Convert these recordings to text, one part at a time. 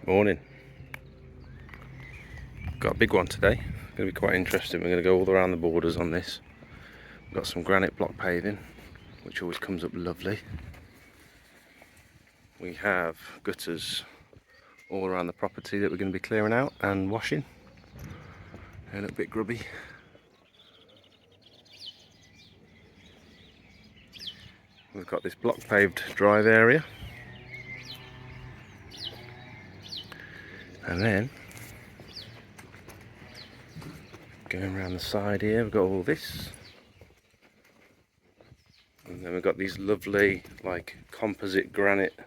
Morning. Got a big one today. Going to be quite interesting. We're going to go all around the borders on this. We've got some granite block paving, which always comes up lovely. We have gutters all around the property that we're going to be clearing out and washing. They look a bit grubby. We've got this block paved drive area. And then going around the side here, we've got all this. And then we've got these lovely like composite granite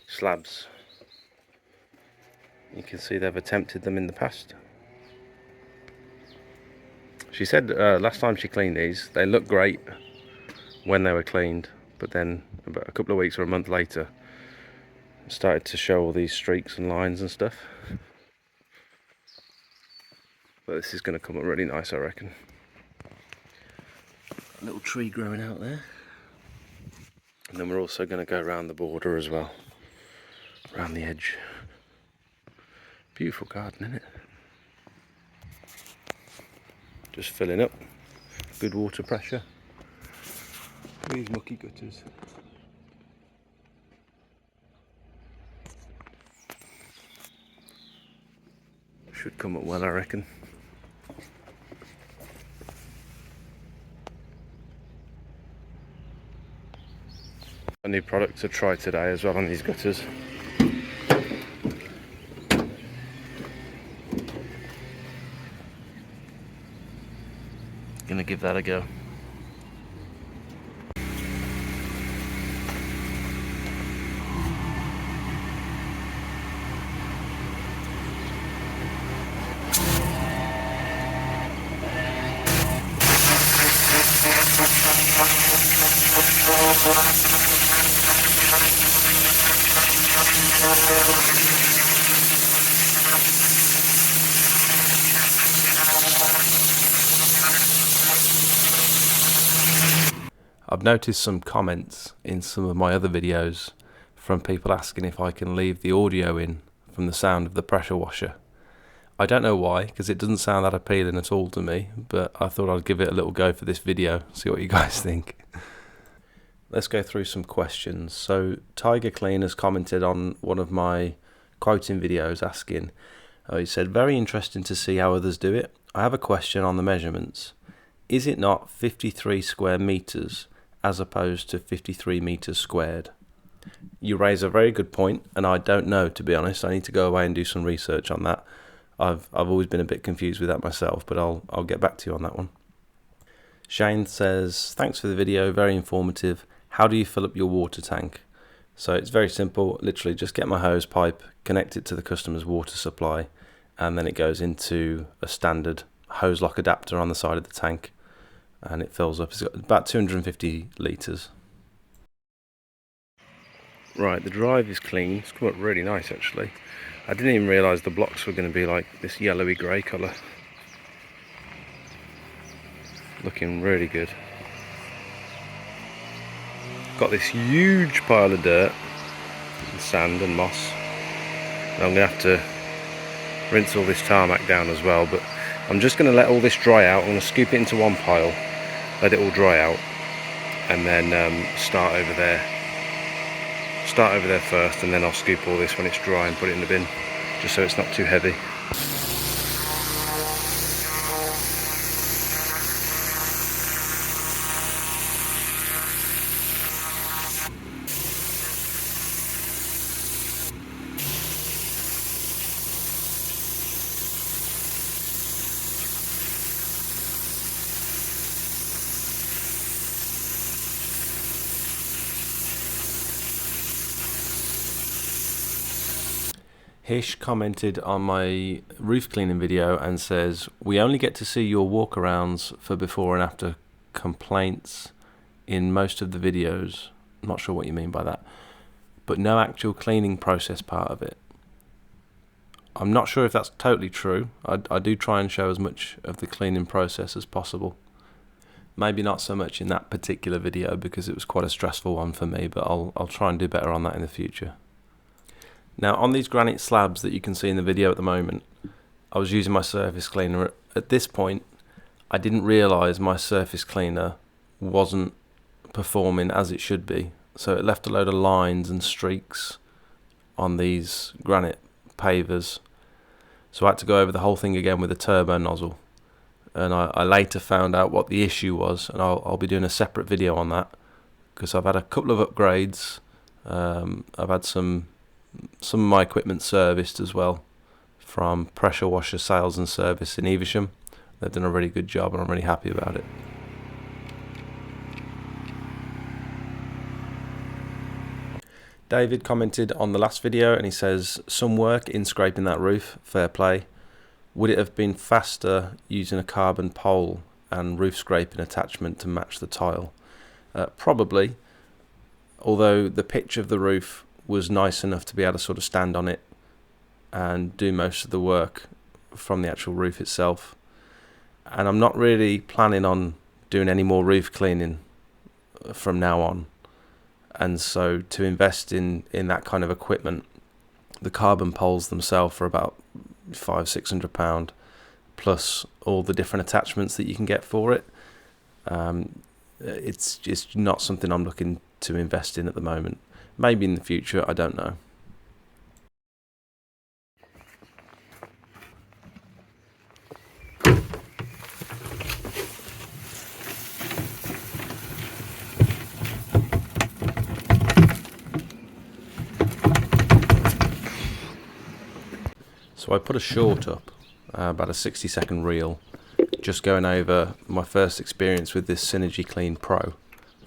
slabs. You can see they've attempted them in the past. She said last time she cleaned these, they looked great when they were cleaned, but then about a couple of weeks or a month later, it started to show all these streaks and lines and stuff. But this is going to come up really nice, I reckon. A little tree growing out there. And then we're also going to go around the border as well, around the edge. Beautiful garden, isn't it? Just filling up, good water pressure. These mucky gutters. Should come up well, I reckon. A new product to try today as well on these gutters. Gonna give that a go. I've noticed some comments in some of my other videos from people asking if I can leave the audio in from the sound of the pressure washer. I don't know why, because it doesn't sound that appealing at all to me, but I thought I'd give it a little go for this video, see what you guys think. Let's go through some questions. So Tiger Clean has commented on one of my quoting videos asking, he said, very interesting to see how others do it. I have a question on the measurements. Is it not 53 square meters as opposed to 53 meters squared? You raise a very good point, and I don't know, to be honest. I need to go away and do some research on that. I've always been a bit confused with that myself, but I'll get back to you on that one. Shane says, thanks for the video, very informative. How do you fill up your water tank? So it's very simple, literally just get my hose pipe, connect it to the customer's water supply, and then it goes into a standard hose lock adapter on the side of the tank, and it fills up. It's got about 250 litres. Right, the drive is clean. It's come up really nice actually. I didn't even realise the blocks were going to be like this yellowy grey colour. Looking really good. Got this huge pile of dirt and sand and moss. Now I'm going to have to rinse all this tarmac down as well, but I'm just going to let all this dry out. I'm going to scoop it into one pile, let it all dry out, and then start over there first, and then I'll scoop all this when it's dry and put it in the bin, just so it's not too heavy. Hish commented on my roof cleaning video and says, we only get to see your walkarounds for before and after complaints in most of the videos. I'm not sure what you mean by that, but no actual cleaning process part of it. I'm not sure if that's totally true. I do try and show as much of the cleaning process as possible. Maybe not so much in that particular video because it was quite a stressful one for me, but I'll try and do better on that in the future. Now on these granite slabs that you can see in the video at the moment, I was using my surface cleaner. At this point I didn't realise my surface cleaner wasn't performing as it should be, so it left a load of lines and streaks on these granite pavers, so I had to go over the whole thing again with a turbo nozzle, and I later found out what the issue was, and I'll be doing a separate video on that, because I've had a couple of upgrades. I've had some of my equipment serviced as well from Pressure Washer Sales and Service in Evesham. They've done a really good job and I'm really happy about it. David commented on the last video and he says, some work in scraping that roof, fair play. Would it have been faster using a carbon pole and roof scraping attachment to match the tile? Probably, although the pitch of the roof was nice enough to be able to sort of stand on it and do most of the work from the actual roof itself. And I'm not really planning on doing any more roof cleaning from now on, and so to invest in that kind of equipment, the carbon poles themselves are about £500–600 plus all the different attachments that you can get for it. It's just not something I'm looking to invest in at the moment. Maybe in the future, I don't know. So I put a short up, about a 60-second reel, just going over my first experience with this Synergy Clean Pro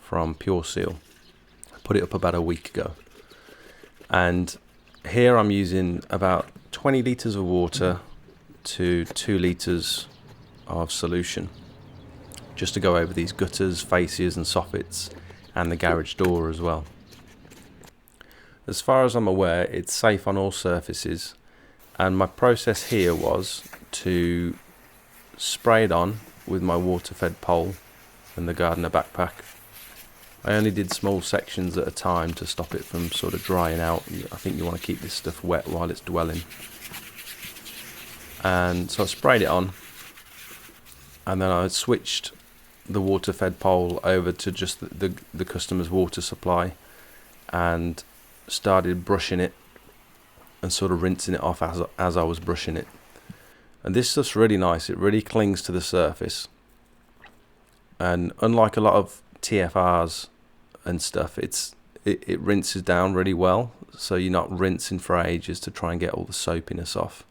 from Pure Seal. I put it up about a week ago, and here I'm using about 20 litres of water to 2 litres of solution, just to go over these gutters, fascias and soffits, and the garage door as well. As far as I'm aware, it's safe on all surfaces. And my process here was to spray it on with my water-fed pole and the gardener backpack. I only did small sections at a time to stop it from sort of drying out. I think you want to keep this stuff wet while it's dwelling. And so I sprayed it on, and then I switched the water-fed pole over to just the customer's water supply and started brushing it and sort of rinsing it off as I was brushing it. And this stuff's really nice. It really clings to the surface, and unlike a lot of TFRs and stuff, it rinses down really well, so you're not rinsing for ages to try and get all the soapiness off.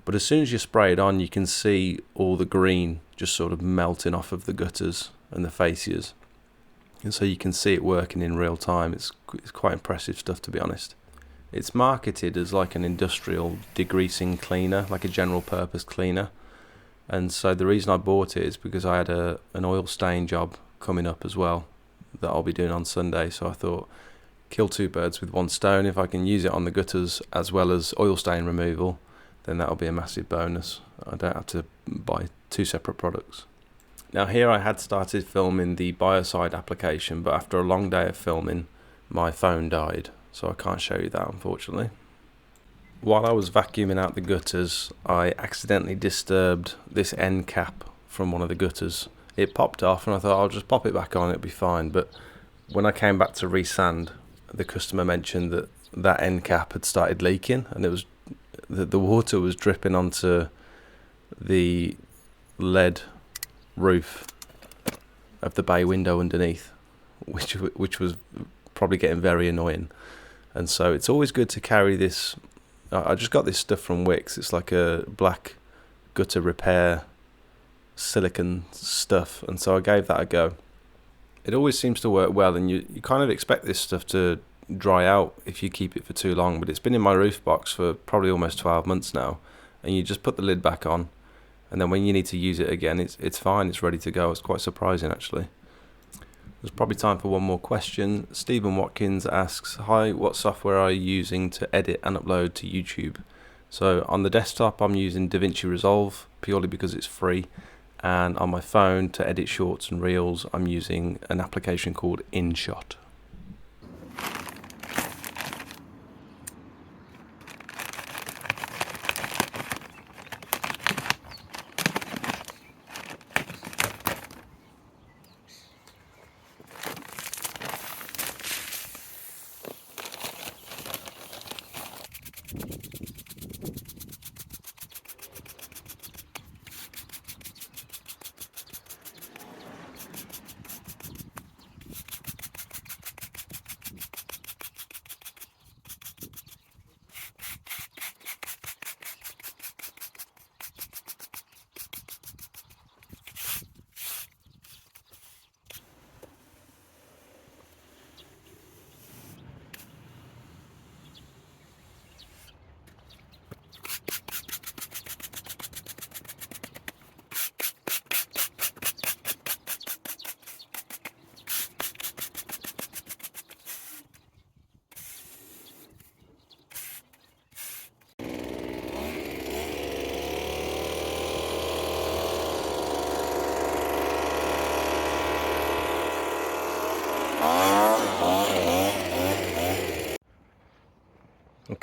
But as soon as you spray it on, you can see all the green just sort of melting off of the gutters and the fascias, and so you can see it working in real time. It's quite impressive stuff, to be honest. It's marketed as like an industrial degreasing cleaner, like a general purpose cleaner. And so the reason I bought it is because I had an oil stain job coming up as well that I'll be doing on Sunday. So I thought, kill two birds with one stone. If I can use it on the gutters as well as oil stain removal, then that'll be a massive bonus. I don't have to buy two separate products. Now here I had started filming the biocide application, but after a long day of filming, my phone died. So I can't show you that, unfortunately. While I was vacuuming out the gutters, I accidentally disturbed this end cap from one of the gutters. It popped off and I thought I'll just pop it back on, it'll be fine. But when I came back to resand, the customer mentioned that that end cap had started leaking, and it was the water was dripping onto the lead roof of the bay window underneath, which was probably getting very annoying. And so it's always good to carry this. I just got this stuff from Wix. It's like a black gutter repair silicone stuff, and so I gave that a go. It always seems to work well, and you kind of expect this stuff to dry out if you keep it for too long, but it's been in my roof box for probably almost 12 months now, and you just put the lid back on, and then when you need to use it again, it's fine, it's ready to go. It's quite surprising, actually. There's probably time for one more question. Stephen Watkins asks, hi, what software are you using to edit and upload to YouTube? So on the desktop, I'm using DaVinci Resolve purely because it's free. And on my phone, to edit shorts and reels, I'm using an application called InShot.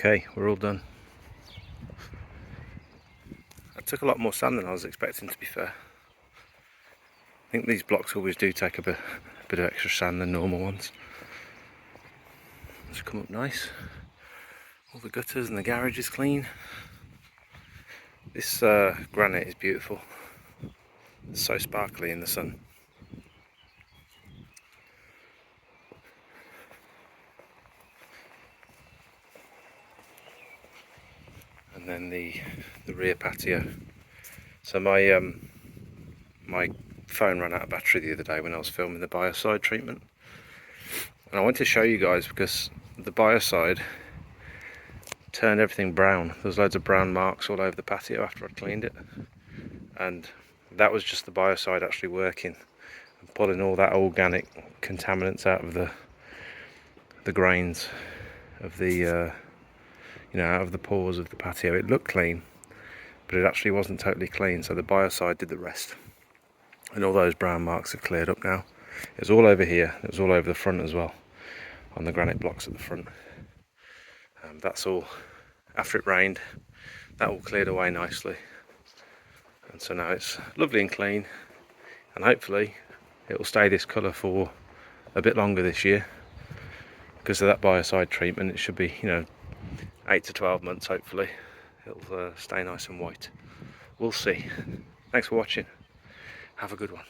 Okay, we're all done. I took a lot more sand than I was expecting, to be fair. I think these blocks always do take a bit of extra sand than normal ones. It's come up nice. All the gutters and the garage is clean. This granite is beautiful. It's so sparkly in the sun. And then the rear patio. So my phone ran out of battery the other day when I was filming the biocide treatment, and I wanted to show you guys because the biocide turned everything brown. There's loads of brown marks all over the patio after I cleaned it, and that was just the biocide actually working and pulling all that organic contaminants out of the grains of the out of the pores of the patio. It looked clean, but it actually wasn't totally clean, so the biocide did the rest. And all those brown marks have cleared up now. It was all over here, it was all over the front as well, on the granite blocks at the front. That's all, after it rained, that all cleared away nicely. And so now it's lovely and clean, and hopefully it will stay this colour for a bit longer this year. Because of that biocide treatment, it should be, 8 to 12 months hopefully. It'll stay nice and white. We'll see. Thanks for watching. Have a good one.